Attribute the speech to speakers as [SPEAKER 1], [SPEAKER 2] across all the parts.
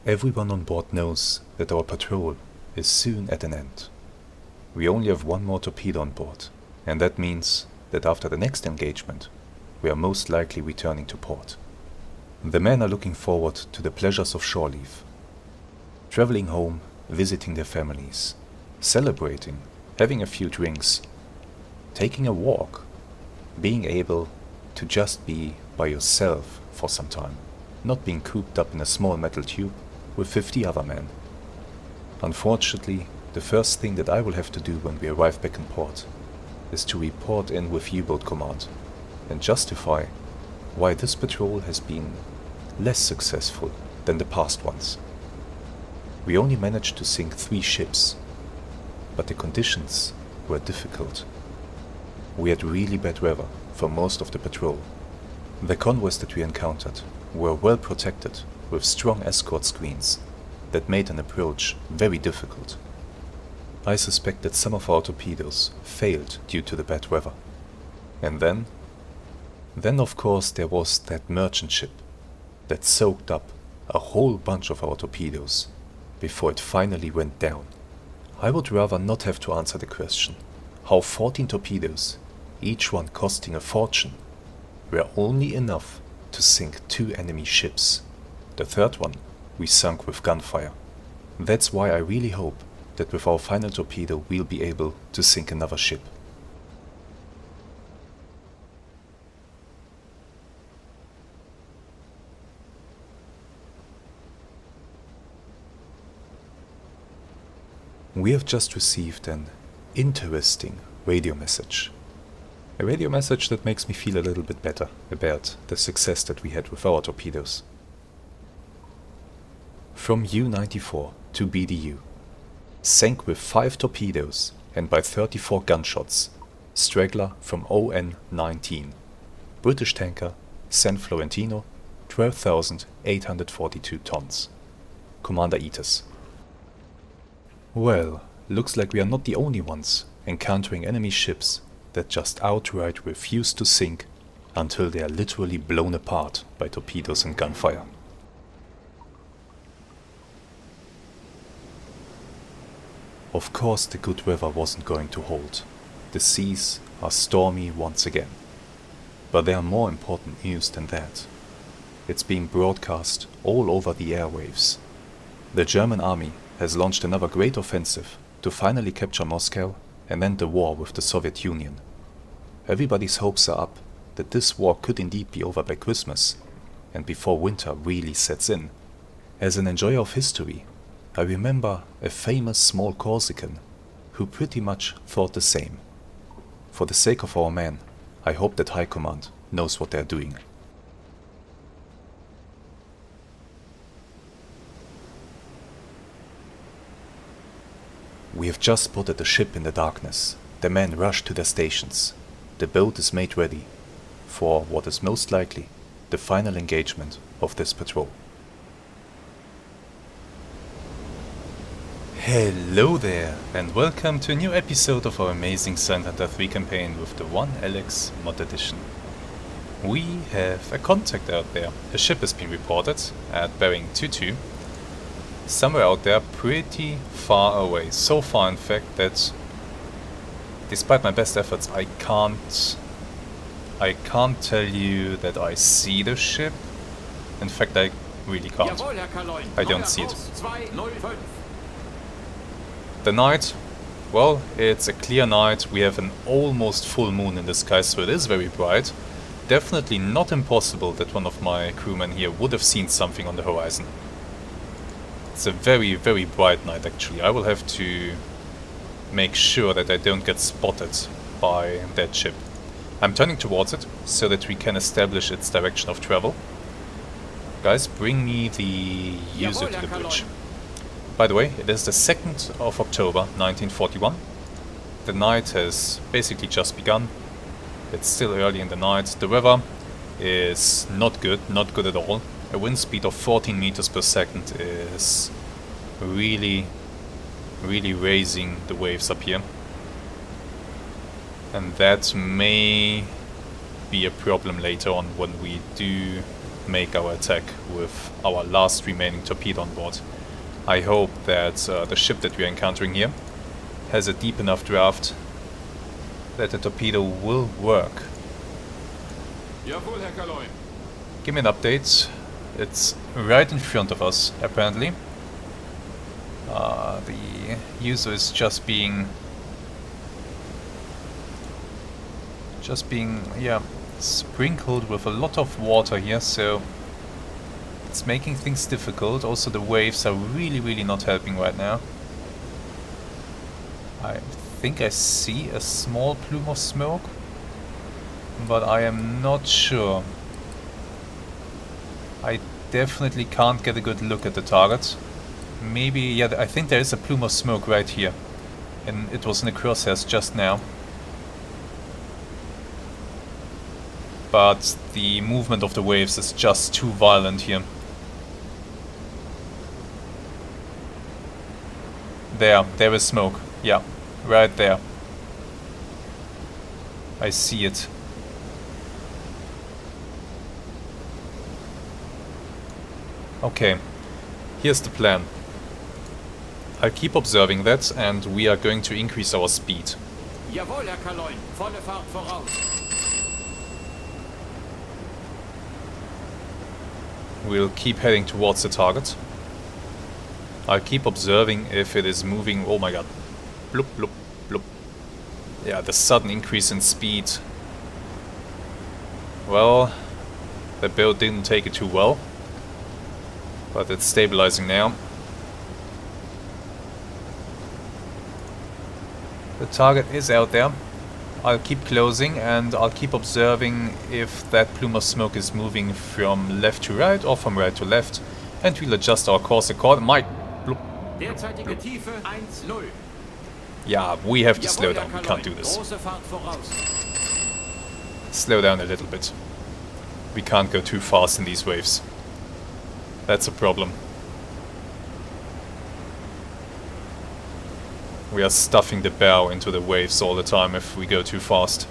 [SPEAKER 1] Everyone on board knows that our patrol is soon at an end. We only have one more torpedo on board, and that means that after the next engagement, we are most likely returning to port. The men are looking forward to the pleasures of shore leave. Traveling home, visiting their families, celebrating, having a few drinks, taking a walk, being able to just be by yourself for some time, not being cooped up in a small metal tube with 50 other men. Unfortunately, the first thing that I will have to do when we arrive back in port is to report in with U-boat command and justify why this patrol has been less successful than the past ones. We only managed to sink 3 ships, but the conditions were difficult. We had really bad weather for most of the patrol. The convoys that we encountered were well protected with strong escort screens that made an approach very difficult. I suspect that some of our torpedoes failed due to the bad weather. And then of course there was that merchant ship that soaked up a whole bunch of our torpedoes before it finally went down. I would rather not have to answer the question how 14 torpedoes, each one costing a fortune, were only enough to sink 2 enemy ships. The third one we sunk with gunfire. That's why I really hope that with our final torpedo we'll be able to sink another ship. We have just received an interesting radio message. A radio message that makes me feel a little bit better about the success that we had with our torpedoes. From U-94 to BDU. Sank with 5 torpedoes and by 34 gunshots. Straggler from ON-19. British tanker San Florentino, 12,842 tons. Commander Eatus. Well, looks like we are not the only ones encountering enemy ships that just outright refuse to sink until they are literally blown apart by torpedoes and gunfire. Of course the good weather wasn't going to hold. The seas are stormy once again. But there are more important news than that. It's being broadcast all over the airwaves. The German army has launched another great offensive to finally capture Moscow and end the war with the Soviet Union. Everybody's hopes are up that this war could indeed be over by Christmas and before winter really sets in. As an enjoyer of history, I remember a famous small Corsican who pretty much thought the same. For the sake of our men, I hope that High Command knows what they're doing. We have just spotted a ship in the darkness. The men rush to their stations. The boat is made ready for what is most likely the final engagement of this patrol. Hello there, and welcome to a new episode of our amazing Silent Hunter 3 campaign with the OneAlex Mod Edition. We have a contact out there. A ship has been reported at bearing 22. Somewhere out there pretty far away. So far in fact that despite my best efforts I can't tell you that I see the ship. In fact I really can't. I don't see it. The night, well, it's a clear night. We have an almost full moon in the sky, so it is very bright. Definitely not impossible that one of my crewmen here would have seen something on the horizon. It's a very, very bright night actually. I will have to make sure that I don't get spotted by that ship. I'm turning towards it so that we can establish its direction of travel. Guys, bring me the user to the bridge. By the way, it is the 2nd of October 1941. The night has basically just begun. It's still early in the night. The weather is not good at all. A wind speed of 14 meters per second is really raising the waves up here. And that may be a problem later on when we do make our attack with our last remaining torpedo on board. I hope that the ship that we are encountering here has a deep enough draft that the torpedo will work.
[SPEAKER 2] Jawohl, Herr Kaloy.
[SPEAKER 1] Give me an update. It's right in front of us, apparently. The user is just being, yeah, sprinkled with a lot of water here, so it's making things difficult. Also, the waves are really not helping right now. I think I see a small plume of smoke, but I am not sure. I definitely can't get a good look at the target. Maybe, yeah, I think there is a plume of smoke right here, and it was in the crosshairs just now. But the movement of the waves is just too violent here. There is smoke. Yeah, right there. I see it. Okay, here's the plan. I'll keep observing that, and we are going to increase our speed.
[SPEAKER 2] Jawohl, Herr Kaloy. Volle Fahrt voraus.
[SPEAKER 1] We'll keep heading towards the target. I'll keep observing if it is moving. Oh my god. Bloop, bloop, bloop. Yeah, the sudden increase in speed. Well, the boat didn't take it too well. But it's stabilizing now. The target is out there. I'll keep closing and I'll keep observing if that plume of smoke is moving from left to right or from right to left. And we'll adjust our course accordingly.
[SPEAKER 2] Derzeitige Tiefe 1-0.
[SPEAKER 1] Yeah, we have to slow down. We can't do this.
[SPEAKER 2] Große Fahrt voraus.
[SPEAKER 1] Slow down a little bit. We can't go too fast in these waves. That's a problem. We are stuffing the bow into the waves all the time if we go too fast.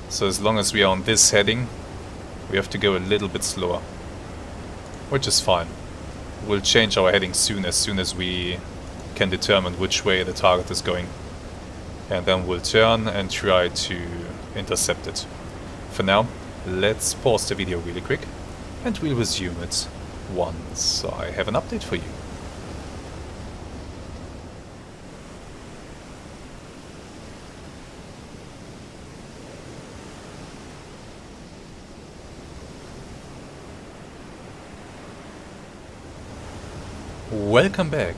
[SPEAKER 1] So as long as we are on this heading, we have to go a little bit slower. Which is fine. We'll change our heading soon as we can determine which way the target is going. And then we'll turn and try to intercept it. For now, let's pause the video really quick, and we'll resume it once I have an update for you. Welcome back.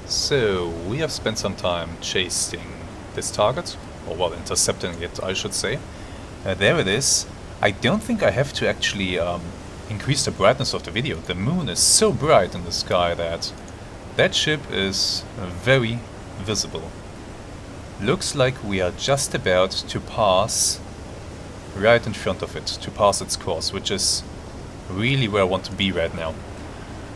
[SPEAKER 1] So, we have spent some time chasing this target, or well, intercepting it, I should say. There it is. I don't think I have to actually increase the brightness of the video. The moon is so bright in the sky that that ship is very visible. Looks like we are just about to pass right in front of it, to pass its course, which is really where I want to be right now.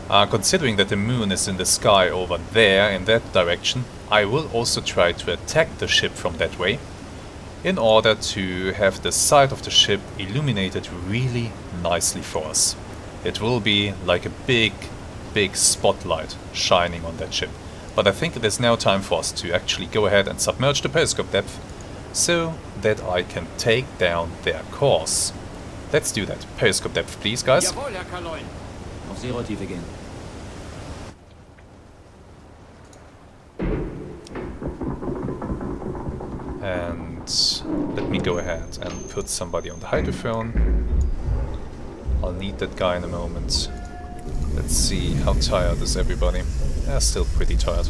[SPEAKER 1] Considering that the moon is in the sky over there, in that direction, I will also try to attack the ship from that way, in order to have the side of the ship illuminated really nicely for us. It will be like a big spotlight shining on that ship. But I think it is now time for us to actually go ahead and submerge the periscope depth, so that I can take down their course. Let's do that. Periscope depth, please, guys.
[SPEAKER 2] Jawohl, Herr Kaloy.
[SPEAKER 3] Auf Zero-Tiefe gehen.
[SPEAKER 1] And let me go ahead and put somebody on the hydrophone. I'll need that guy in a moment. Let's see, how tired is everybody? They're still pretty tired.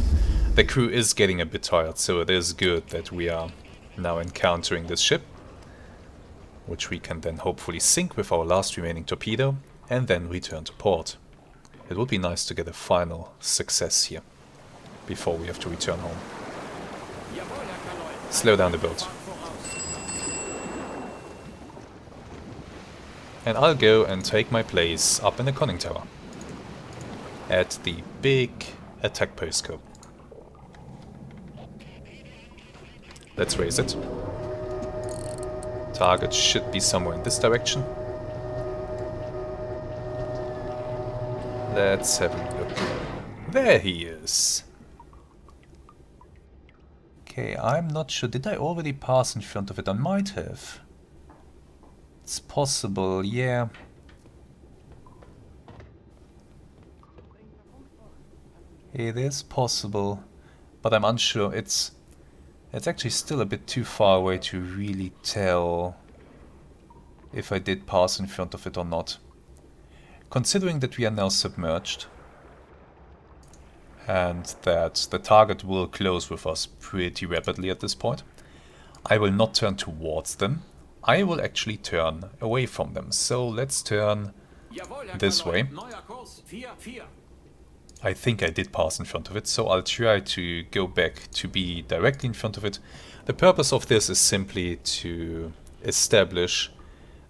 [SPEAKER 1] The crew is getting a bit tired, so it is good that we are now encountering this ship, which we can then hopefully sink with our last remaining torpedo and then return to port. It would be nice to get a final success here before we have to return home. Slow down the boat. And I'll go and take my place up in the conning tower at the big attack periscope. Let's raise it. Target should be somewhere in this direction. Let's have a look. There he is. Okay, I'm not sure. Did I already pass in front of it? I might have. It's possible, yeah. It is possible, but I'm unsure. It's actually still a bit too far away to really tell if I did pass in front of it or not. Considering that we are now submerged and that the target will close with us pretty rapidly at this point, I will not turn towards them. I will actually turn away from them. So let's turn this way. I think I did pass in front of it, so I'll try to go back to be directly in front of it. The purpose of this is simply to establish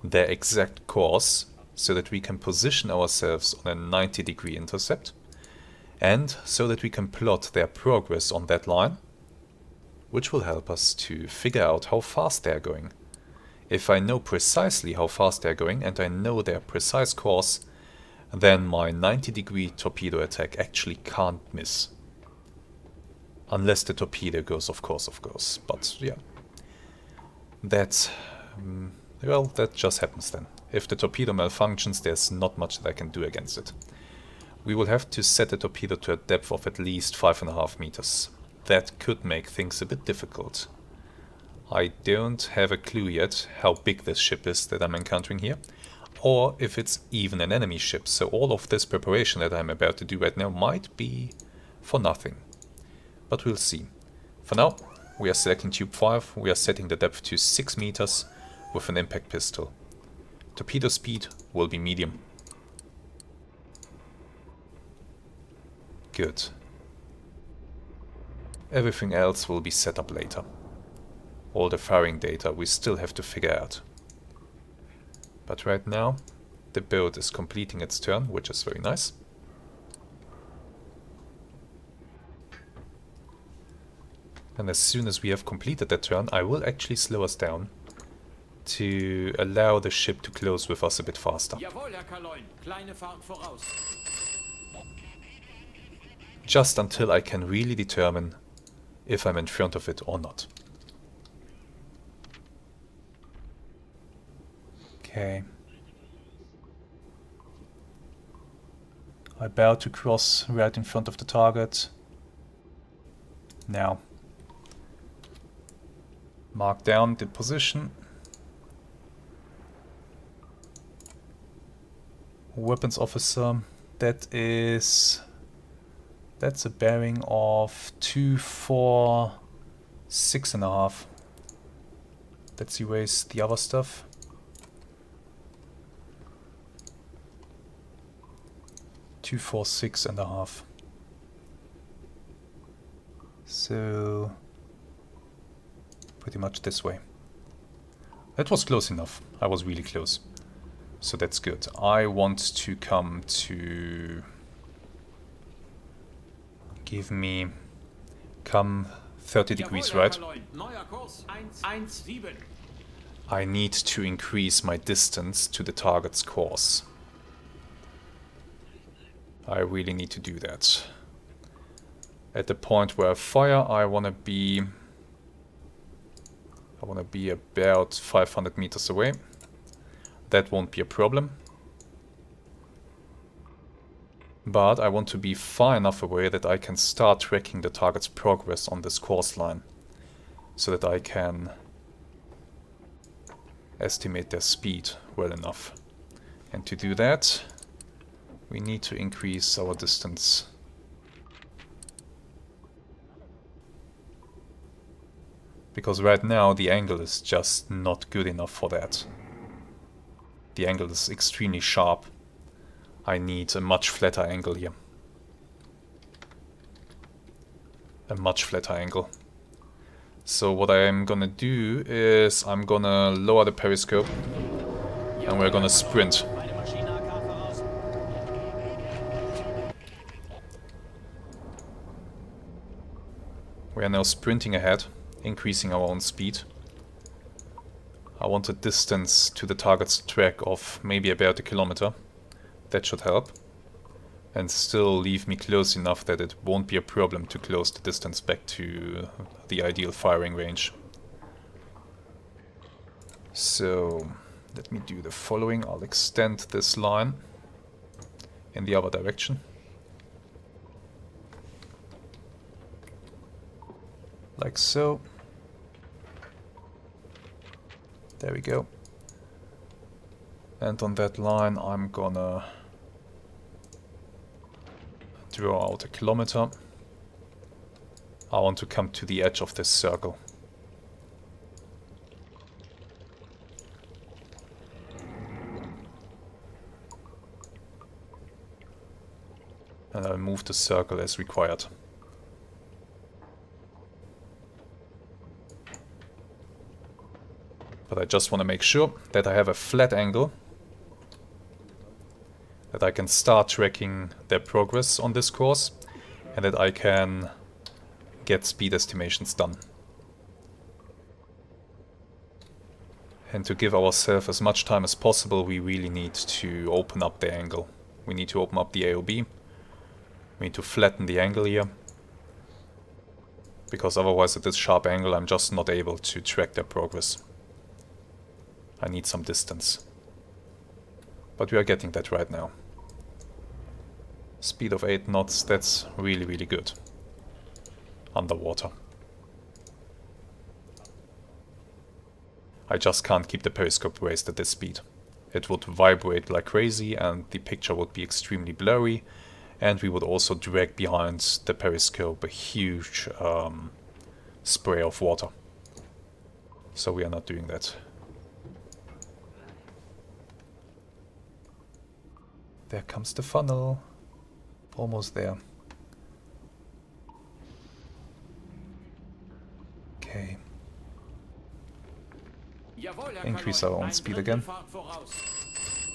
[SPEAKER 1] their exact course so that we can position ourselves on a 90-degree intercept and so that we can plot their progress on that line, which will help us to figure out how fast they're going. If I know precisely how fast they're going and I know their precise course, then my 90-degree torpedo attack actually can't miss. Unless the torpedo goes, of course. But yeah, well, that just happens then. If the torpedo malfunctions, there's not much that I can do against it. We will have to set the torpedo to a depth of at least 5.5 meters. That could make things a bit difficult. I don't have a clue yet how big this ship is that I'm encountering here, or if it's even an enemy ship, so all of this preparation that I'm about to do right now might be for nothing. But we'll see. For now, we are selecting Tube 5, we are setting the depth to 6 meters with an impact pistol. Torpedo speed will be medium. Good. Everything else will be set up later. All the firing data we still have to figure out. But right now, the boat is completing its turn, which is very nice. And as soon as we have completed that turn, I will actually slow us down to allow the ship to close with us a bit faster.
[SPEAKER 2] Jawohl, Herr Kaloin. Kleine Fahrt voraus.
[SPEAKER 1] Just until I can really determine if I'm in front of it or not. Okay. I bow to cross right in front of the target. Now. Mark down the position. Weapons officer. That's a bearing of 246.5. Let's erase the other stuff. 246.5. So pretty much this way. That was close enough. I was really close. So that's good. I want to come to... Come 30 degrees right. I need to increase my distance to the target's course. I really need to do that. At the point where I fire, I want to be about 500 meters away. That won't be a problem. But I want to be far enough away that I can start tracking the target's progress on this course line, so that I can estimate their speed well enough. And to do that, we need to increase our distance. Because right now the angle is just not good enough for that. The angle is extremely sharp. I need a much flatter angle here. A much flatter angle. So what I'm gonna do is I'm gonna lower the periscope and we're gonna sprint. We are now sprinting ahead, increasing our own speed. I want a distance to the target's track of maybe about 1 kilometer. That should help. and still leave me close enough that it won't be a problem to close the distance back to the ideal firing range. So let me do the following. I'll extend this line in the other direction. Like so. There we go. And on that line I'm gonna draw out a kilometer. I want to come to the edge of this circle. And I'll move the circle as required. But I just want to make sure that I have a flat angle, that I can start tracking their progress on this course, and that I can get speed estimations done. And to give ourselves as much time as possible, we really need to open up the angle. We need to open up the AOB. We need to flatten the angle here, because otherwise at this sharp angle I'm just not able to track their progress. I need some distance. But we are getting that right now. Speed of 8 knots, that's really, really good. Underwater. I just can't keep the periscope raised at this speed. It would vibrate like crazy and the picture would be extremely blurry, and we would also drag behind the periscope a huge spray of water. So we are not doing that. There comes the funnel. Almost there. Okay. Increase our own speed again.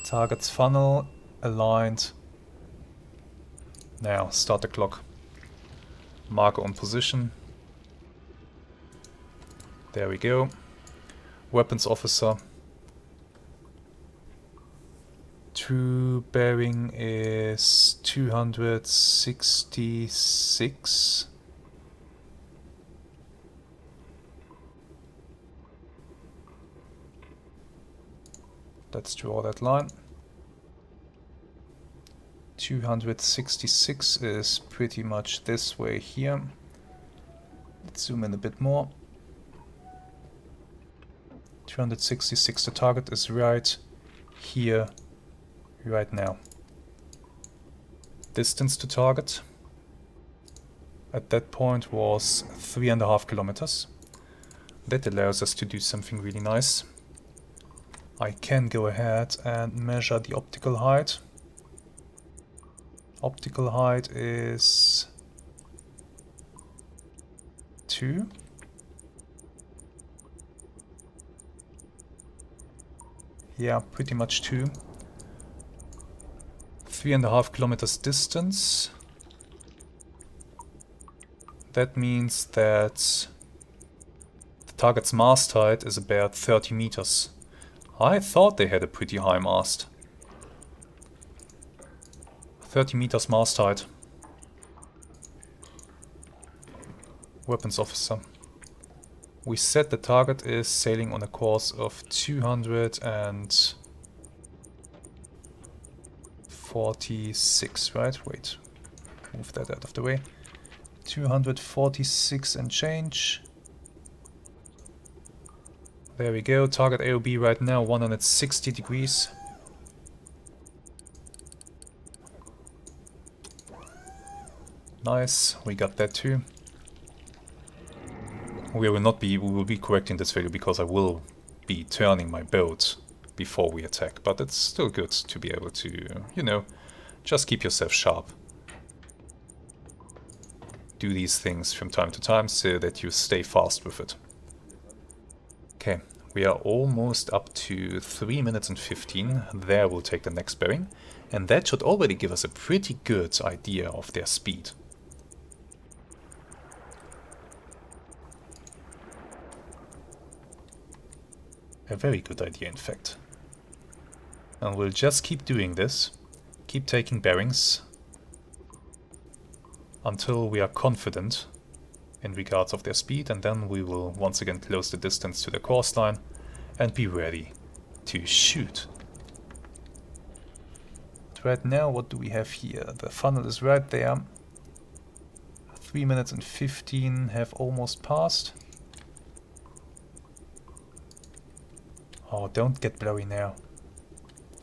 [SPEAKER 1] Target's funnel aligned. Now start the clock. Marker on position. There we go. Weapons officer. True bearing is 266. Let's draw that line. 266 is pretty much this way here. Let's zoom in a bit more. 266, the target is right here. Right now. Distance to target at that point was 3.5 kilometers. That allows us to do something really nice. I can go ahead and measure the optical height. Optical height is 2. Yeah, pretty much 2. 3.5 kilometers distance. That means that the target's mast height is about 30 meters. I thought they had a pretty high mast. 30 meters mast height. Weapons officer. We said the target is sailing on a course of 246, right? Wait, move that out of the way. 246 and change. There we go. Target AOB right now 160 degrees. Nice, we got that too. We will be correcting this value because I will be turning my boat before we attack, but it's still good to be able to, you know, just keep yourself sharp. Do these things from time to time so that you stay fast with it. Okay, we are almost up to 3 minutes and 15. There we'll take the next bearing, and that should already give us a pretty good idea of their speed. A very good idea, in fact. And we'll just keep doing this. Keep taking bearings until we are confident in regards of their speed, and then we will once again close the distance to the course line and be ready to shoot. But right now, what do we have here? The funnel is right there. 3 minutes and 15 have almost passed. Oh, don't get blurry now.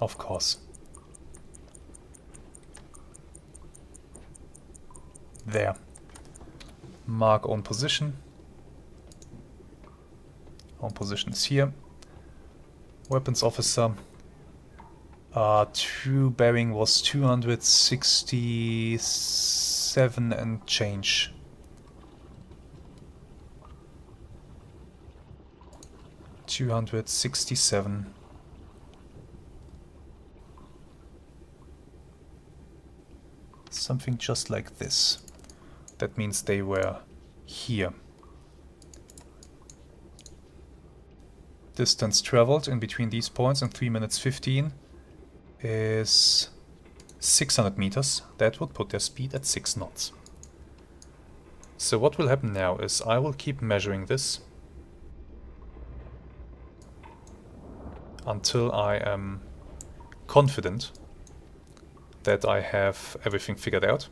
[SPEAKER 1] Of course. There. Mark own position. Own position is here. Weapons officer. True bearing was 267 and change. $267. Something just like this. That means they were here. Distance traveled in between these points in 3 minutes 15 is 600 meters. That would put their speed at 6 knots. So what will happen now is I will keep measuring this until I am confident that I have everything figured out.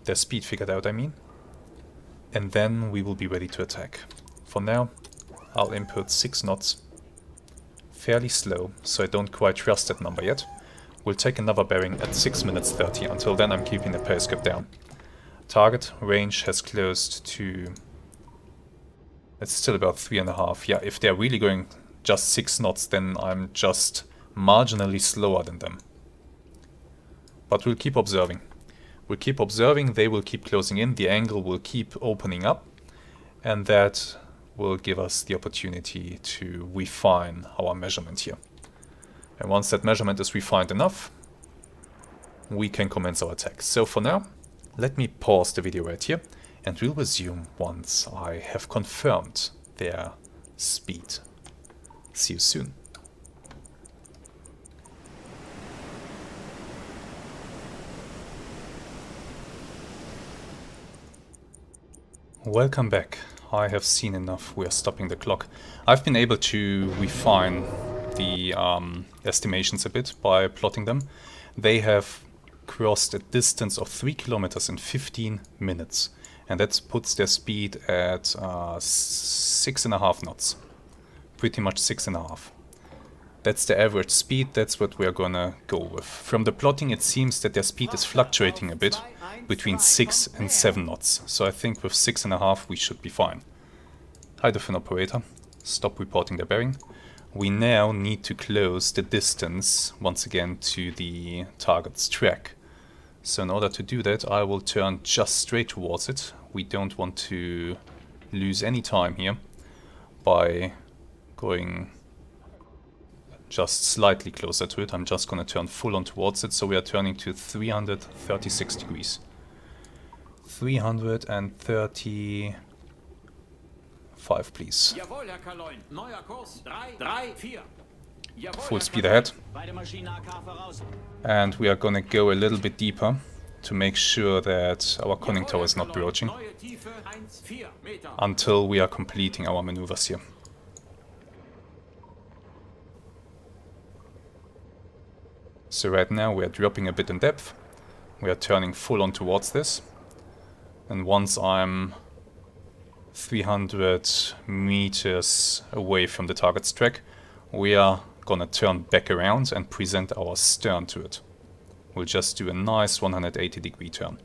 [SPEAKER 1] Their speed figured out, I mean. And then we will be ready to attack. For now, I'll input 6 knots. Fairly slow, so I don't quite trust that number yet. We'll take another bearing at 6 minutes 30. Until then, I'm keeping the periscope down. Target range has closed to... It's still about 3.5. Yeah, if they're really going just 6 knots, then I'm just marginally slower than them. But we'll keep observing. We'll keep observing, they will keep closing in, the angle will keep opening up, and that will give us the opportunity to refine our measurement here. And once that measurement is refined enough, we can commence our attack. So for now, let me pause the video right here, and we'll resume once I have confirmed their speed. See you soon. Welcome back. I have seen enough. We are stopping the clock. I've been able to refine the estimations a bit by plotting them. They have crossed a distance of 3 kilometers in 15 minutes. And that puts their speed at 6.5 knots. Pretty much 6.5. That's the average speed. That's what we're gonna go with. From the plotting, it seems that their speed is fluctuating a bit between 6 and 7 knots. So I think with 6.5 we should be fine. Hydrophone operator, stop reporting the bearing. We now need to close the distance once again to the target's track. So in order to do that, I will turn just straight towards it. We don't want to lose any time here by going just slightly closer to it. I'm just going to turn full on towards it. So we are turning to 336 degrees. 335, please. Full speed ahead. And we are going to go a little bit deeper to make sure that our conning tower is not broaching until we are completing our maneuvers here. So right now we are dropping a bit in depth. We are turning full on towards this. And once I'm 300 meters away from the target's track, we are gonna turn back around and present our stern to it. We'll just do a nice 180-degree turn.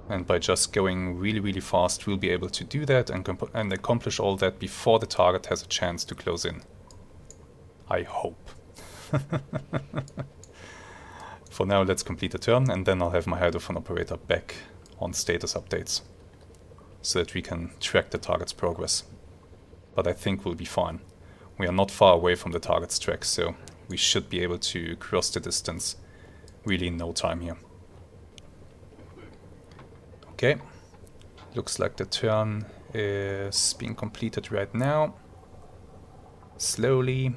[SPEAKER 1] And by just going really, really fast, we'll be able to do that and accomplish all that before the target has a chance to close in. I hope. For now, let's complete the turn, and then I'll have my hydrophone operator back on status updates, so that we can track the target's progress. But I think we'll be fine. We are not far away from the target's track, so we should be able to cross the distance really in no time here. Okay, looks like the turn is being completed right now. Slowly.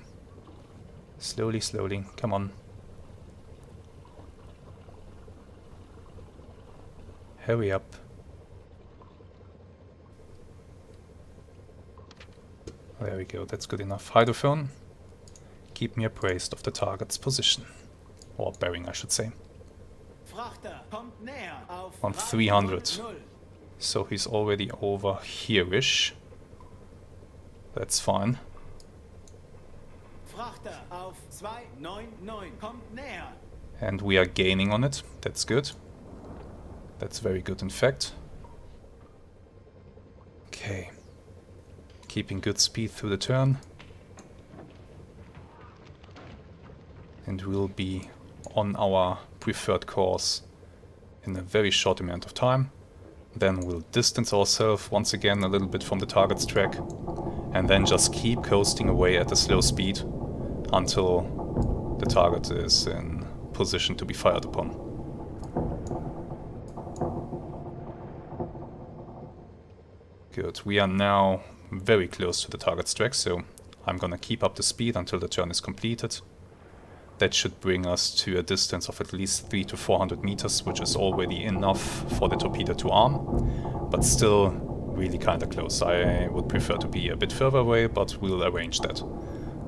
[SPEAKER 1] Slowly, slowly. Come on. Hurry up. There we go, that's good enough. Hydrophone, keep me appraised of the target's position. Or bearing, I should say. On 300. So he's already over here-ish. That's fine. And we are gaining on it. That's good. That's very good, in fact. Okay. Keeping good speed through the turn. And we'll be on our preferred course in a very short amount of time. Then we'll distance ourselves once again a little bit from the target's track. And then just keep coasting away at a slow speed until the target is in position to be fired upon. Good, we are now very close to the target's track, so I'm gonna keep up the speed until the turn is completed. That should bring us to a distance of at least 300 to 400 meters, which is already enough for the torpedo to arm, but still really kinda close. I would prefer to be a bit further away, but we'll arrange that.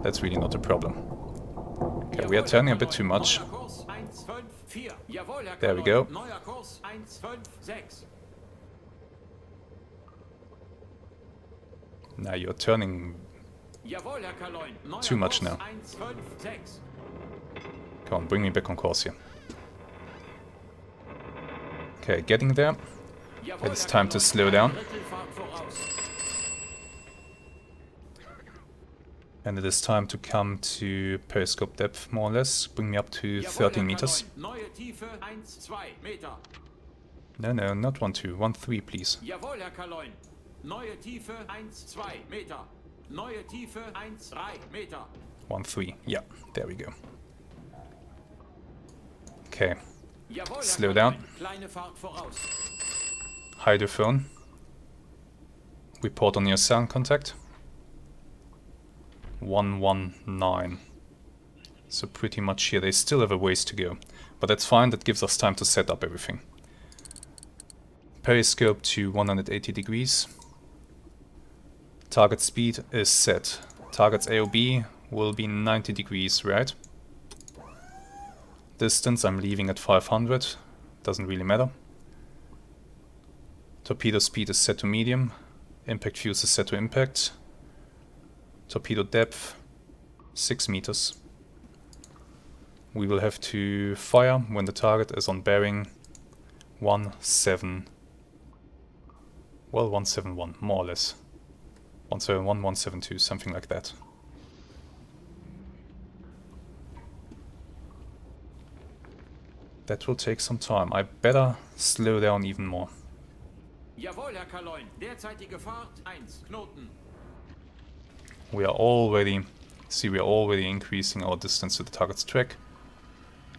[SPEAKER 1] That's really not a problem. Okay, we are turning a bit too much. There we go. Now you're turning too much now. Come on, bring me back on course here. Okay, getting there. It's time to slow down. And it is time to come to periscope depth, more or less. Bring me up to 13 meters. No, no, not 1-2, 1-3, please. 1-3, yeah, there we go. Okay, slow down. Hydrophone. Report on your sound contact. 119. So pretty much here, they still have a ways to go. But that's fine, that gives us time to set up everything. Periscope to 180 degrees. Target speed is set. Target's AOB will be 90 degrees, right? Distance I'm leaving at 500. Doesn't really matter. Torpedo speed is set to medium. Impact fuse is set to impact. Torpedo depth 6 meters. We will have to fire when the target is on bearing 171, more or less. 171, 172, something like that. That will take some time. I better slow down even more.
[SPEAKER 2] Jawohl, Herr Kaloin. Derzeitige Fahrt 1 Knoten.
[SPEAKER 1] We are already increasing our distance to the target's track.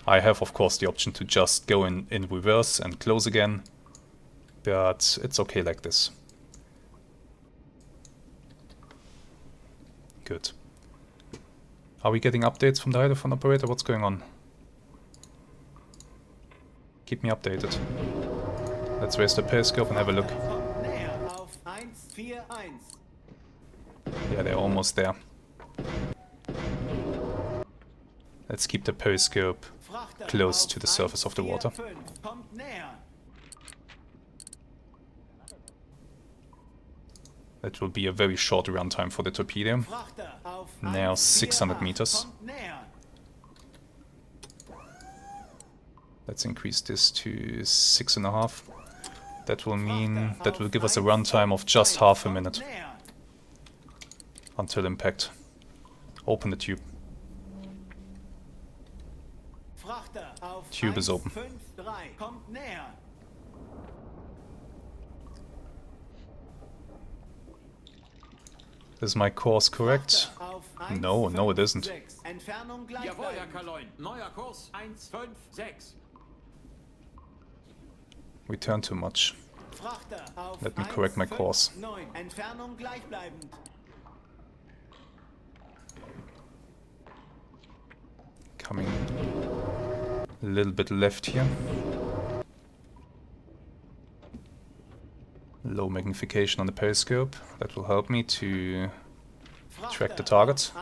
[SPEAKER 1] I have, of course, the option to just go in reverse and close again, but it's okay like this. Good. Are we getting updates from the hydrophone operator? What's going on? Keep me updated. Let's raise the periscope and have a look. Yeah, they're almost there. Let's keep the periscope close to the surface of the water. That will be a very short runtime for the torpedo. Now 600 meters. Let's increase this to 6.5. That will mean that will give us a runtime of just half a minute until impact. Open the tube. Tube is open. Is my course correct? No, no it isn't.
[SPEAKER 2] Jawohl, Herr Kaloin. Neuer Kurs 156.
[SPEAKER 1] We turn too much. Let me correct my course. A little bit left here. Low magnification on the periscope. That will help me to track the target.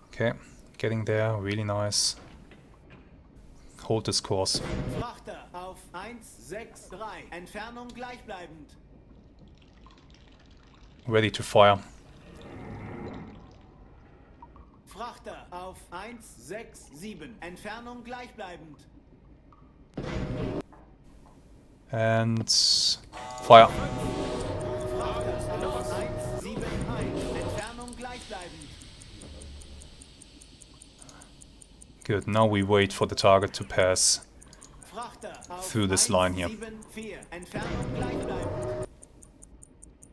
[SPEAKER 1] Okay, getting there, really nice. Hold this course.
[SPEAKER 3] Frachter auf 163, Entfernung gleichbleibend.
[SPEAKER 1] Ready to fire.
[SPEAKER 3] Frachter auf 167, Entfernung gleichbleibend.
[SPEAKER 1] And fire.
[SPEAKER 3] Frachter auf 171, Entfernung gleichbleibend.
[SPEAKER 1] Good, now we wait for the target to pass through this line here.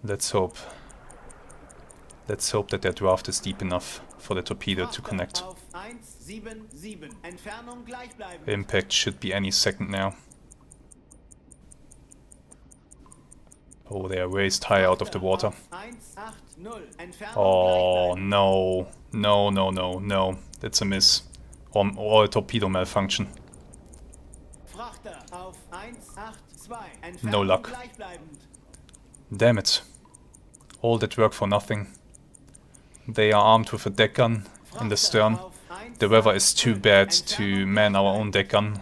[SPEAKER 1] Let's hope. Let's hope that their draft is deep enough for the torpedo to connect. The impact should be any second now. Oh, they are raised high out of the water. Oh, no. No, no, no, no. It's a miss. Or a torpedo malfunction. No luck. Damn it. All that work for nothing. They are armed with a deck gun in the stern. The weather is too bad to man our own deck gun.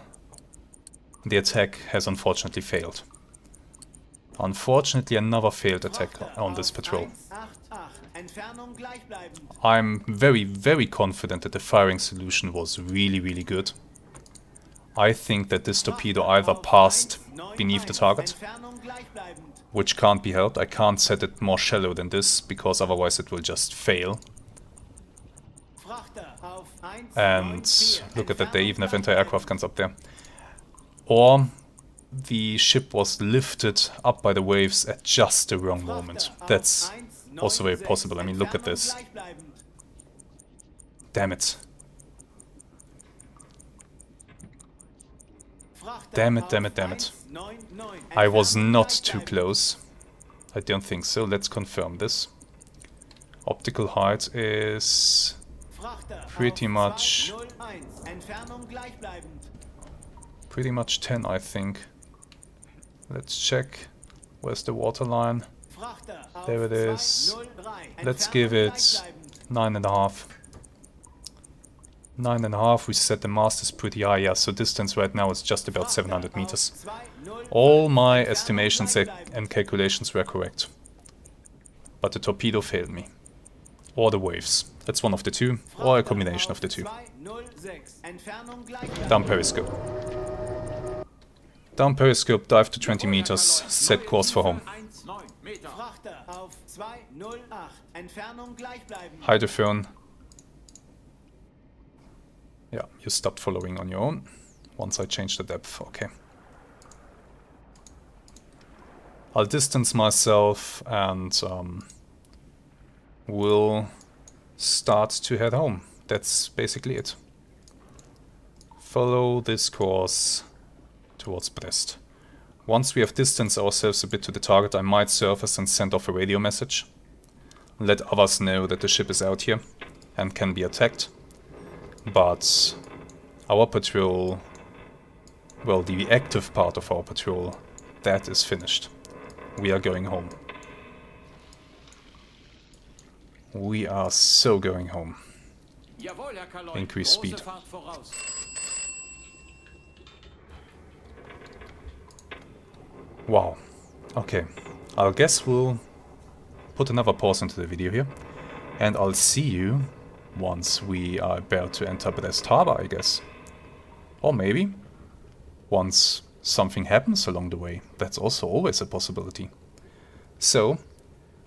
[SPEAKER 1] The attack has unfortunately failed. Unfortunately, another failed attack on this patrol. I'm very, very confident that the firing solution was really, really good. I think that this torpedo either passed beneath the target, which can't be helped. I can't set it more shallow than this, because otherwise it will just fail. And look at that, they even have anti-aircraft guns up there. Or the ship was lifted up by the waves at just the wrong moment. That's also very possible. I mean, look at this. Damn it. Damn it, damn it, damn it. I was not too close. I don't think so. Let's confirm this. Optical height is pretty much 10, I think. Let's check. Where's the waterline? There it is. Let's give it 9.5. 9.5, we set the mast is pretty high, yeah, so distance right now is just about 700 meters. All my estimations and calculations were correct. But the torpedo failed me. Or the waves. That's one of the two, or a combination of the two. Down periscope. Down periscope, dive to 20 meters, set course for home. Hydrophone. Yeah, you stopped following on your own. Once I change the depth, okay. I'll distance myself and we'll start to head home. That's basically it. Follow this course towards Brest. Once we have distanced ourselves a bit to the target, I might surface and send off a radio message. Let others know that the ship is out here and can be attacked. But our patrol, well, the active part of our patrol, that is finished. We are going home. We are so going home. Increase speed. Wow. Okay. I guess we'll put another pause into the video here. And I'll see you once we are about to enter Brest Harbor, I guess. Or maybe once something happens along the way. That's also always a possibility. So,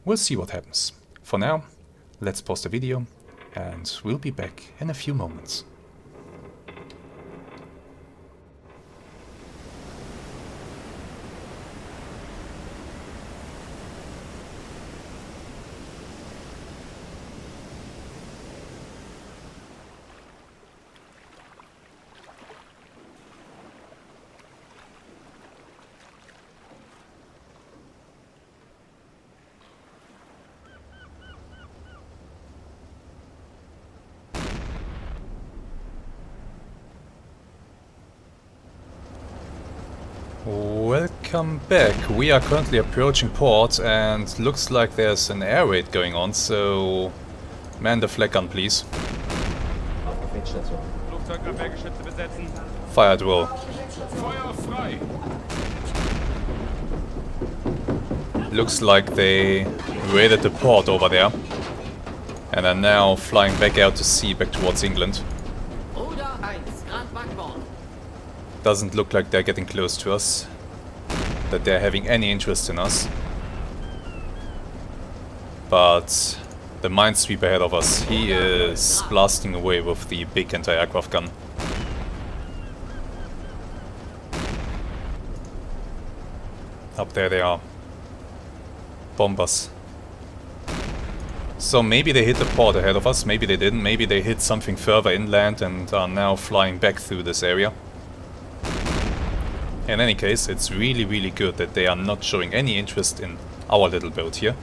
[SPEAKER 1] we'll see what happens. For now, let's pause the video and we'll be back in a few moments. Welcome back. We are currently approaching port and looks like there's an air raid going on, so man the flag gun please.
[SPEAKER 4] Flugzeugabwehrgeschütze besetzen.
[SPEAKER 1] Fire at will.
[SPEAKER 4] Feuer frei.
[SPEAKER 1] Looks like they raided the port over there and are now flying back out to sea back towards England.
[SPEAKER 2] Ruder 1, Grad Backbord.
[SPEAKER 1] Doesn't look like they're getting close to us, that they're having any interest in us. But the minesweeper ahead of us, he is blasting away with the big anti-aircraft gun. Up there they are. Bombers. So maybe they hit the port ahead of us, maybe they didn't, maybe they hit something further inland and are now flying back through this area. In any case, it's really good that they are not showing any interest in our little boat here.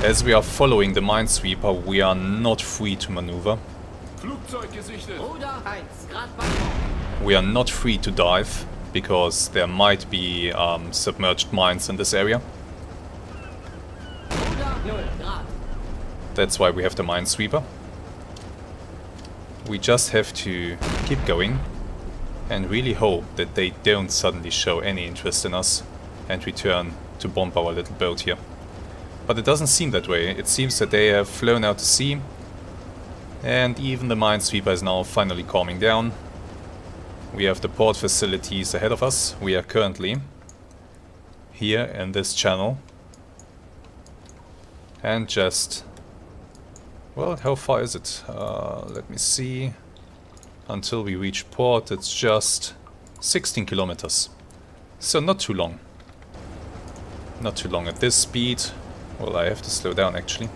[SPEAKER 1] As we are following the minesweeper, we are not free to maneuver.
[SPEAKER 4] Flugzeug gesichtet.
[SPEAKER 2] Ruder 1, Grad Backbord.
[SPEAKER 1] We are not free to dive, because there might be submerged mines in this area.
[SPEAKER 2] Ruder 0 Grad.
[SPEAKER 1] That's why we have the minesweeper. We just have to keep going and really hope that they don't suddenly show any interest in us and return to bomb our little boat here. But it doesn't seem that way. It seems that they have flown out to sea and even the minesweeper is now finally calming down. We have the port facilities ahead of us. We are currently here in this channel and just... well, how far is it? Let me see. Until we reach port, it's just 16 kilometers. So not too long. Not too long at this speed. Well, I have to slow down actually.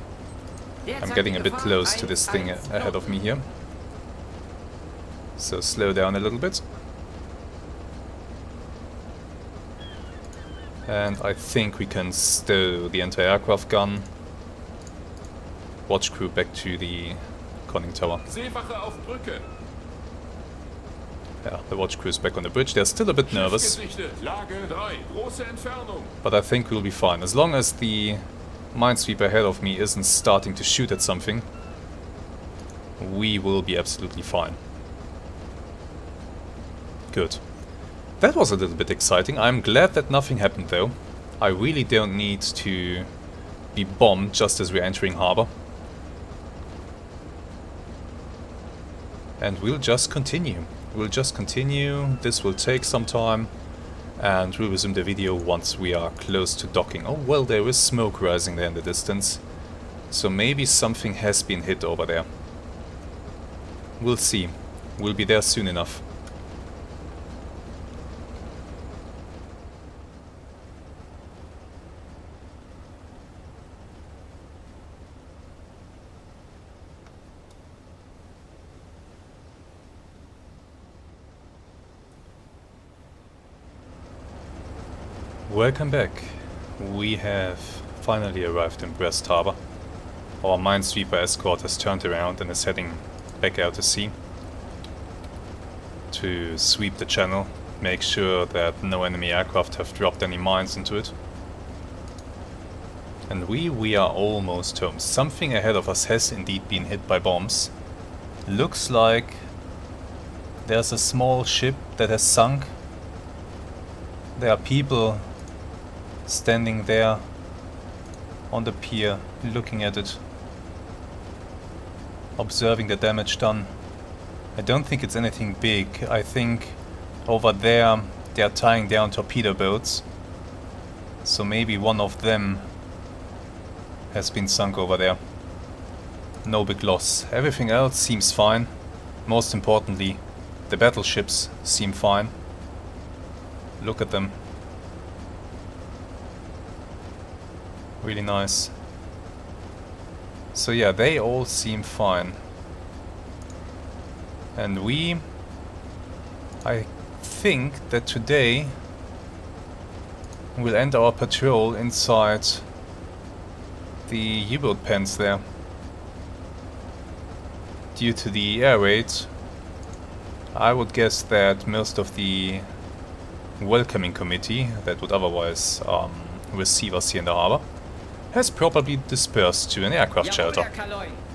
[SPEAKER 1] I'm getting a bit close to this thing ahead of me here. So slow down a little bit. And I think we can stow the anti-aircraft gun. Watch crew back to the conning tower.
[SPEAKER 4] Seewache auf Brücke.
[SPEAKER 1] Yeah, the watch crew is back on the bridge. They're still a bit nervous,
[SPEAKER 4] Gesichtet. Lage 3. Große Entfernung.
[SPEAKER 1] but I think we'll be fine. As long as the minesweeper ahead of me isn't starting to shoot at something, we will be absolutely fine. Good. That was a little bit exciting. I'm glad that nothing happened though. I really don't need to be bombed just as we're entering harbor. And we'll just continue. We'll just continue. This will take some time. And we'll resume the video once we are close to docking. Oh well, there is smoke rising there in the distance. So maybe something has been hit over there. We'll see. We'll be there soon enough. Welcome back. We have finally arrived in Brest Harbor. Our minesweeper escort has turned around and is heading back out to sea to sweep the channel, make sure that no enemy aircraft have dropped any mines into it. And we are almost home. Something ahead of us has indeed been hit by bombs. Looks like there's a small ship that has sunk. There are people standing there on the pier, looking at it, observing the damage done. I don't think it's anything big. I think over there they are tying down torpedo boats, so maybe one of them has been sunk over there. No big loss. Everything else seems fine. Most importantly, the battleships seem fine. Look at them. Really nice. So yeah, they all seem fine. And I think that today we'll end our patrol inside the U-boat pens there. Due to the air raid, I would guess that most of the welcoming committee that would otherwise receive us here in the harbor has probably dispersed to an aircraft shelter.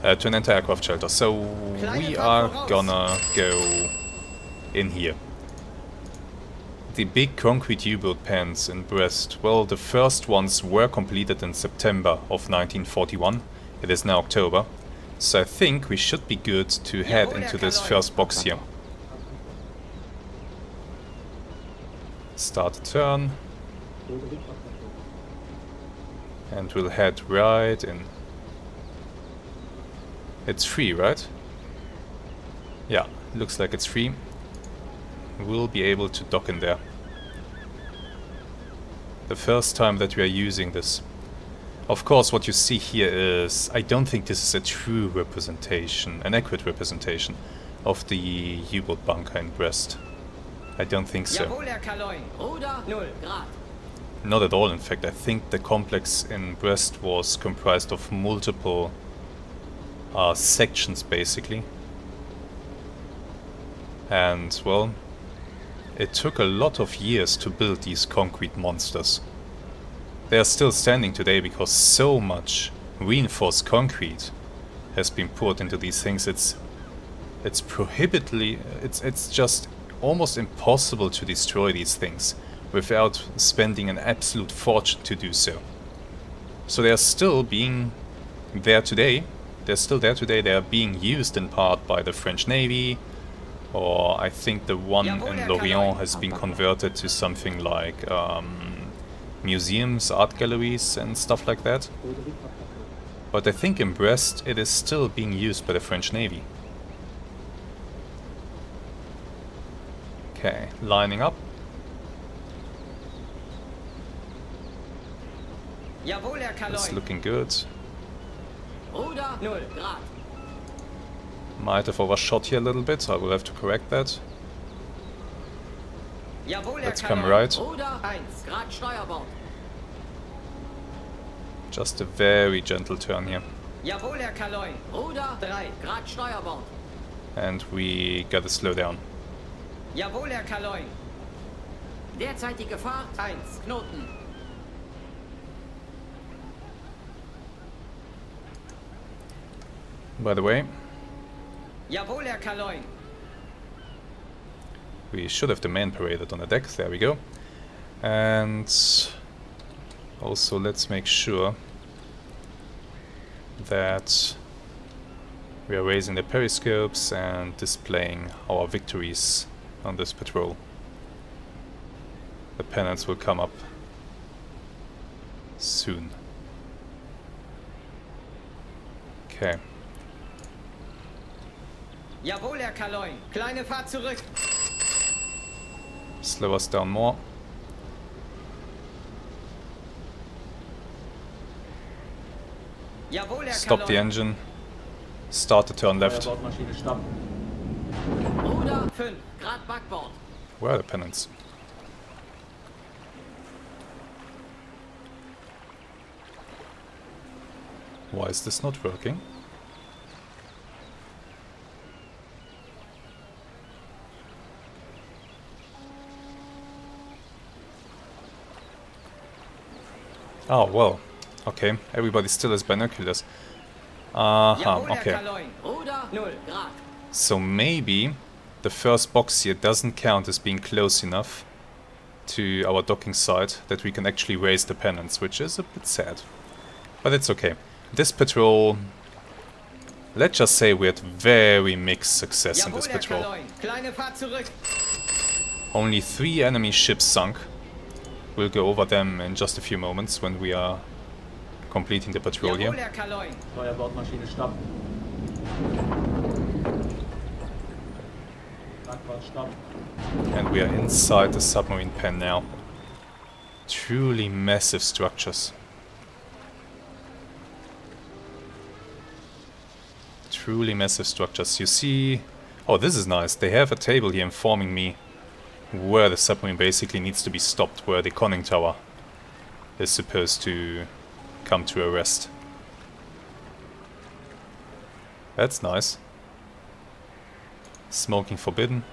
[SPEAKER 1] To an anti-aircraft shelter. So we are gonna go in here. The big concrete U-boat pens in Brest. Well, the first ones were completed in September of 1941. It is now October. So I think we should be good to head into this first box here. Start a turn. And we'll head right in. It's free, right? Yeah, looks like it's free. We'll be able to dock in there. The first time that we are using this. Of course, what you see here is... I don't think this is a true representation, an accurate representation of the U-boat bunker in Brest. I don't think so. Not at all, in fact. I think the complex in Brest was comprised of multiple sections, basically. And, well, it took a lot of years to build these concrete monsters. They are still standing today because so much reinforced concrete has been poured into these things. It's prohibitively... It's just almost impossible to destroy these things without spending an absolute fortune to do so. So they are still being there today. They're still there today. They are being used in part by the French Navy, or I think the one in Lorient has been converted to something like museums, art galleries and stuff like that. But I think in Brest it is still being used by the French Navy. Okay, lining up. It's looking good. Might have overshot here a little bit, I will have to correct that. Let's come right. Just a very gentle turn here. And we gotta slow down.
[SPEAKER 2] Derzeitige Fahrt 1 Knoten.
[SPEAKER 1] By the way,
[SPEAKER 3] Jawohl, Herr Kaloin.
[SPEAKER 1] we should have the man paraded on the deck. There we go. And also let's make sure that we are raising the periscopes and displaying our victories on this patrol. The pennants will come up soon. Okay.
[SPEAKER 3] Jawohl, Herr Kaloin. Kleine Fahrt zurück.
[SPEAKER 1] Slow us down more.
[SPEAKER 3] Jawohl, Herr
[SPEAKER 1] Stop the
[SPEAKER 3] Kaloin.
[SPEAKER 1] engine. Start the turn left.
[SPEAKER 2] Ruder 5 Grad Backbord.
[SPEAKER 1] Where are the pennants? Why is this not working? Oh, well. Okay, everybody still has binoculars.
[SPEAKER 3] Jawohl, Herr
[SPEAKER 1] Okay.
[SPEAKER 3] Kaloin.
[SPEAKER 2] Ruder 0 Grad.
[SPEAKER 1] So maybe the first box here doesn't count as being close enough to our docking site that we can actually raise the pennants, which is a bit sad. But it's okay. This patrol... Let's just say we had very mixed success in
[SPEAKER 3] Jawohl,
[SPEAKER 1] this
[SPEAKER 3] Herr
[SPEAKER 1] patrol.
[SPEAKER 3] Kaloin. Kleine Fahrt zurück.
[SPEAKER 1] Only 3 enemy ships sunk. We'll go over them in just a few moments when we are completing the patrol
[SPEAKER 3] Jawohl,
[SPEAKER 1] here.
[SPEAKER 3] Herr Kaloin.
[SPEAKER 5] Steuerbordmaschine stopp. Backbord stopp.
[SPEAKER 1] And we are inside the submarine pen now. Truly massive structures. Truly massive structures. You see... Oh, this is nice. They have a table here informing me where the submarine basically needs to be stopped, where the conning tower is supposed to come to a rest. That's nice. Smoking forbidden.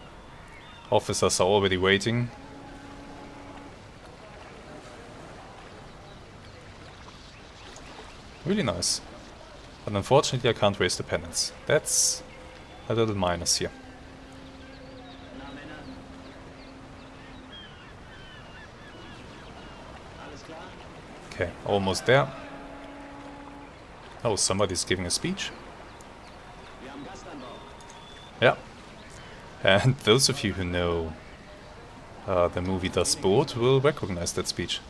[SPEAKER 1] Officers are already waiting. Really nice. But unfortunately I can't raise the pennants. That's a little minus here. Okay, almost there. Oh, somebody's giving a speech. Yeah. And those of you who know the movie Das Boot will recognize that speech.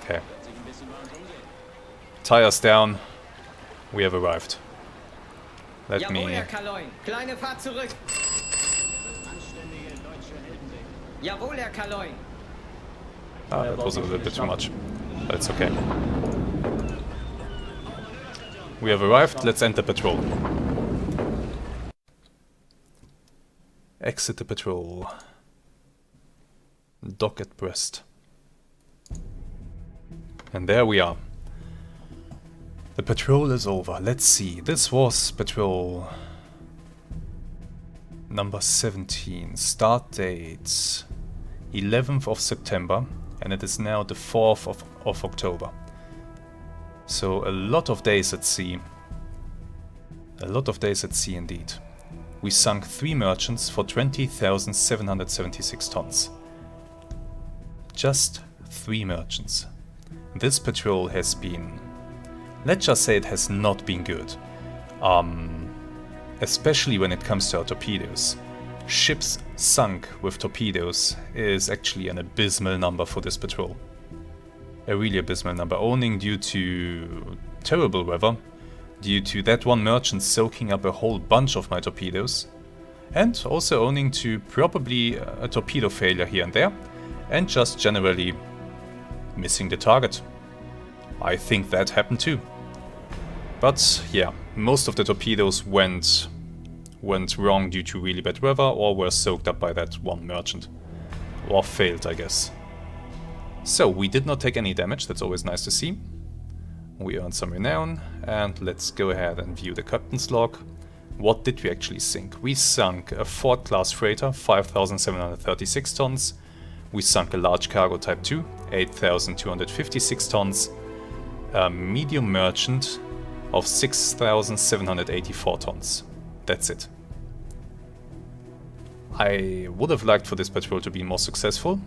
[SPEAKER 1] Okay. Tires down. We have arrived. Let
[SPEAKER 3] Jawohl,
[SPEAKER 1] me...
[SPEAKER 3] Herr Kaloin. Kleine Fahrt zurück. Jawohl, Herr Kaloin.
[SPEAKER 1] Ah, that was a little bit too much. But it's okay. We have arrived. Let's enter patrol. Exit the patrol. Dock at Brest. And there we are. The patrol is over. Let's see. This was patrol number 17. Start date 11th of September. And it is now the 4th of October. So a lot of days at sea. A lot of days at sea indeed. We sunk 3 merchants for 20,776 tons. Just 3 merchants. This patrol has been... let's just say it has not been good. Especially when it comes to our torpedoes. Ships sunk with torpedoes is actually an abysmal number for this patrol. A really abysmal number, owing due to terrible weather, due to that one merchant soaking up a whole bunch of my torpedoes, and also owing to probably a torpedo failure here and there, and just generally missing the target. I think that happened too. But yeah, most of the torpedoes went wrong due to really bad weather, or were soaked up by that one merchant. Or failed, I guess. So, we did not take any damage, that's always nice to see. We earned some renown, and let's go ahead and view the captain's log. What did we actually sink? We sunk a Ford-class freighter, 5,736 tons. We sunk a large cargo type 2, 8,256 tons. A medium merchant of 6,784 tons. That's it. I would have liked for this patrol to be more successful,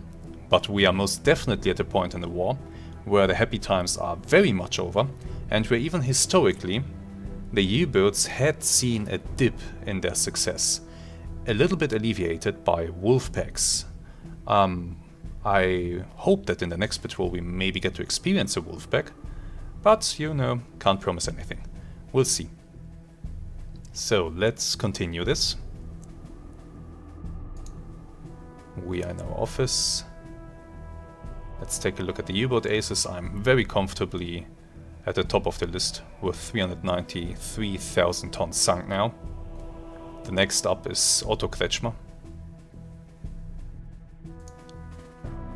[SPEAKER 1] but we are most definitely at a point in the war where the happy times are very much over, and where even historically the U-boats had seen a dip in their success, a little bit alleviated by wolf packs. I hope that in the next patrol we maybe get to experience a wolf pack, but you know, can't promise anything. We'll see. So let's continue this. We are in our office. Let's take a look at the U-boat aces. I'm very comfortably at the top of the list with 393,000 tons sunk now. The next up is Otto Kretschmer.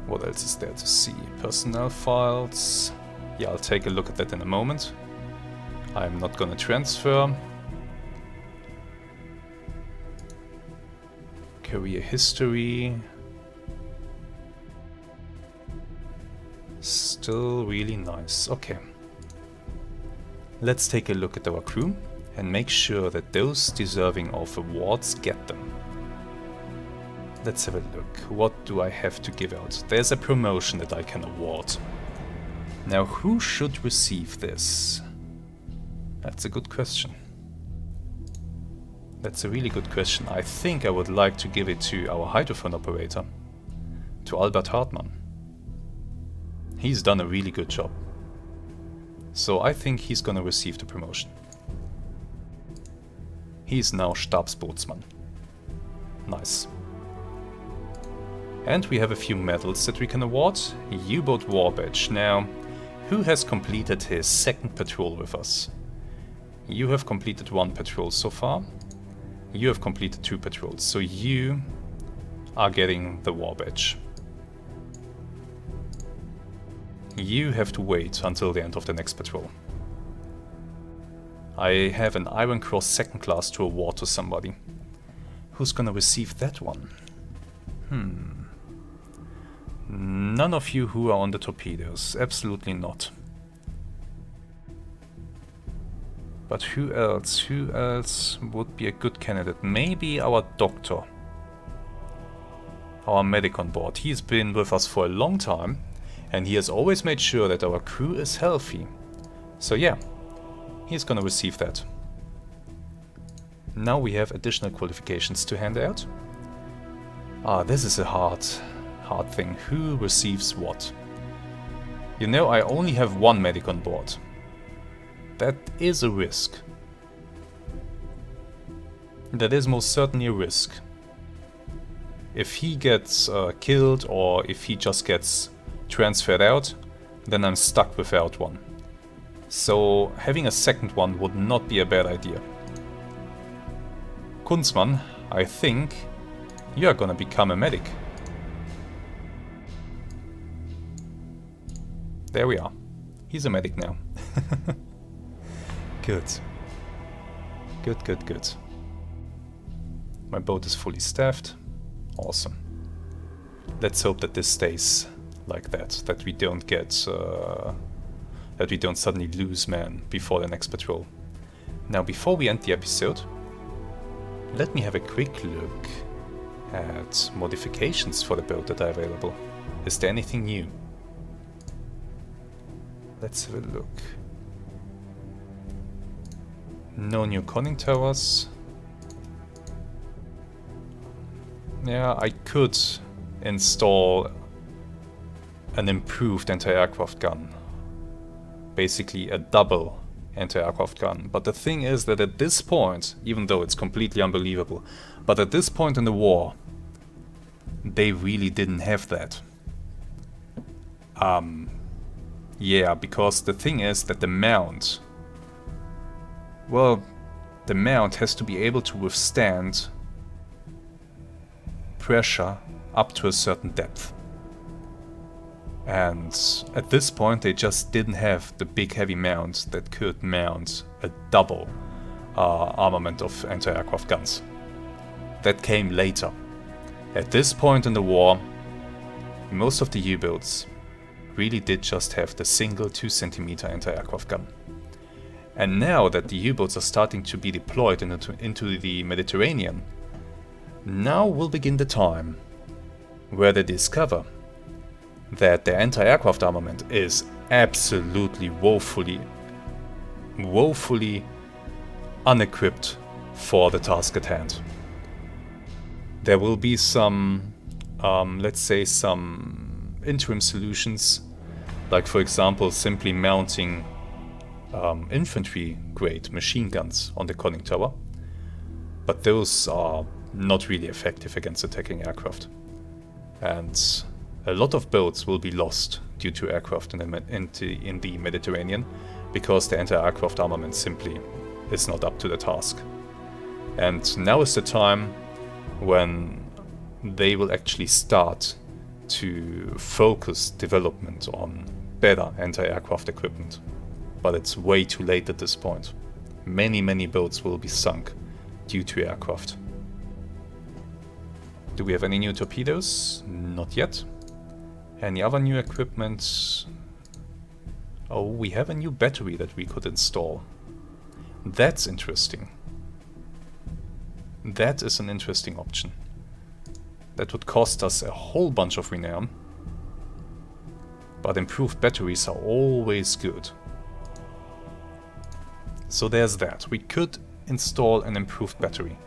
[SPEAKER 1] What else is there to see? Personnel files. Yeah, I'll take a look at that in a moment. I'm not gonna transfer. Career history. Still really nice. Okay. Let's take a look at our crew and make sure that those deserving of awards get them. Let's have a look. What do I have to give out? There's a promotion that I can award. Now, who should receive this? That's a good question. That's a really good question. I think I would like to give it to our hydrophone operator, to Albert Hartmann. He's done a really good job. So I think he's gonna receive the promotion. He's now Stabsbootsmann. Nice. And we have a few medals that we can award. U-boat War Badge. Now, who has completed his second patrol with us? You have completed 1 patrol so far. You have completed 2 patrols, so you are getting the War Badge. You have to wait until the end of the next patrol. I have an Iron Cross second class to award to somebody. Who's gonna receive that one? None of you who are on the torpedoes. Absolutely not. But who else? Who else would be a good candidate? Maybe our doctor. Our medic on board. He's been with us for a long time, and he has always made sure that our crew is healthy. So yeah, he's gonna receive that. Now we have additional qualifications to hand out. Ah, this is a hard thing. Who receives what? You know, I only have one medic on board. That is a risk. That is most certainly a risk. If he gets killed, or if he just gets transferred out, then I'm stuck without one. So having a second one would not be a bad idea. Kunzmann, I think you are gonna become a medic. There we are. He's a medic now. Good. Good, good, good. My boat is fully staffed. Awesome. Let's hope that this stays like that. That we don't get... that we don't suddenly lose men before the next patrol. Now, before we end the episode, let me have a quick look at modifications for the boat that are available. Is there anything new? Let's have a look. No new conning towers. Yeah, I could install an improved anti-aircraft gun. Basically a double anti-aircraft gun. But the thing is that at this point, even though it's completely unbelievable, but at this point in the war, they really didn't have that. Yeah, because the thing is that the mount... Well, the mount has to be able to withstand pressure up to a certain depth. And at this point they just didn't have the big heavy mount that could mount a double armament of anti-aircraft guns. That came later. At this point in the war, most of the U-boats really did just have the single 2 cm anti-aircraft gun. And now that the U-boats are starting to be deployed into the Mediterranean, now will begin the time where they discover that their anti-aircraft armament is absolutely woefully unequipped for the task at hand. There will be some, let's say, some interim solutions, like for example simply mounting infantry-grade machine guns on the conning tower, but those are not really effective against attacking aircraft. And a lot of boats will be lost due to aircraft in the Mediterranean, because the anti-aircraft armament simply is not up to the task. And now is the time when they will actually start to focus development on better anti-aircraft equipment. But it's way too late at this point. Many boats will be sunk due to aircraft. Do we have any new torpedoes? Not yet. Any other new equipment? Oh, we have a new battery that we could install. That's interesting. That is an interesting option. That would cost us a whole bunch of renown. But improved batteries are always good. So there's that. We could install an improved battery.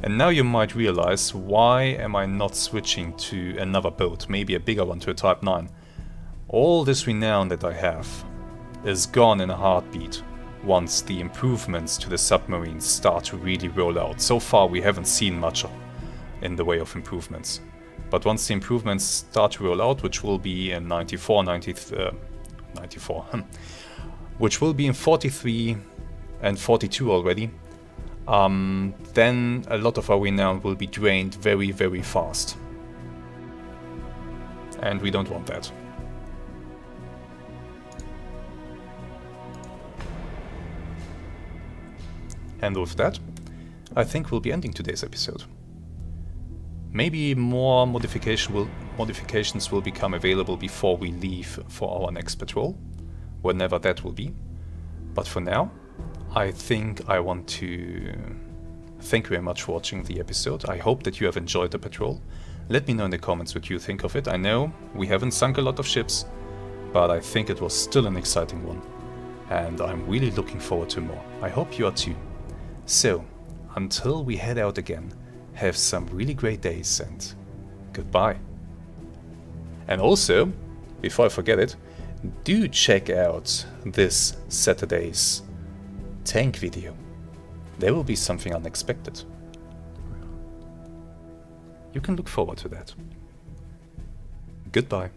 [SPEAKER 1] And now you might realize, why am I not switching to another boat, maybe a bigger one, to a Type 9? All this renown that I have is gone in a heartbeat once the improvements to the submarines start to really roll out. So far we haven't seen much in the way of improvements. But once the improvements start to roll out, which will be in 94, which will be in 43 and 42 already, then a lot of our renown will be drained very fast. And we don't want that. And with that, I think we'll be ending today's episode. Maybe more modifications will become available before we leave for our next patrol, whenever that will be. But for now, I think I want to thank you very much for watching the episode. I hope that you have enjoyed the patrol. Let me know in the comments what you think of it. I know we haven't sunk a lot of ships, but I think it was still an exciting one. And I'm really looking forward to more. I hope you are too. So, until we head out again, have some really great days and goodbye. And also, before I forget it, do check out this Saturday's tank video. There will be something unexpected. You can look forward to that. Goodbye.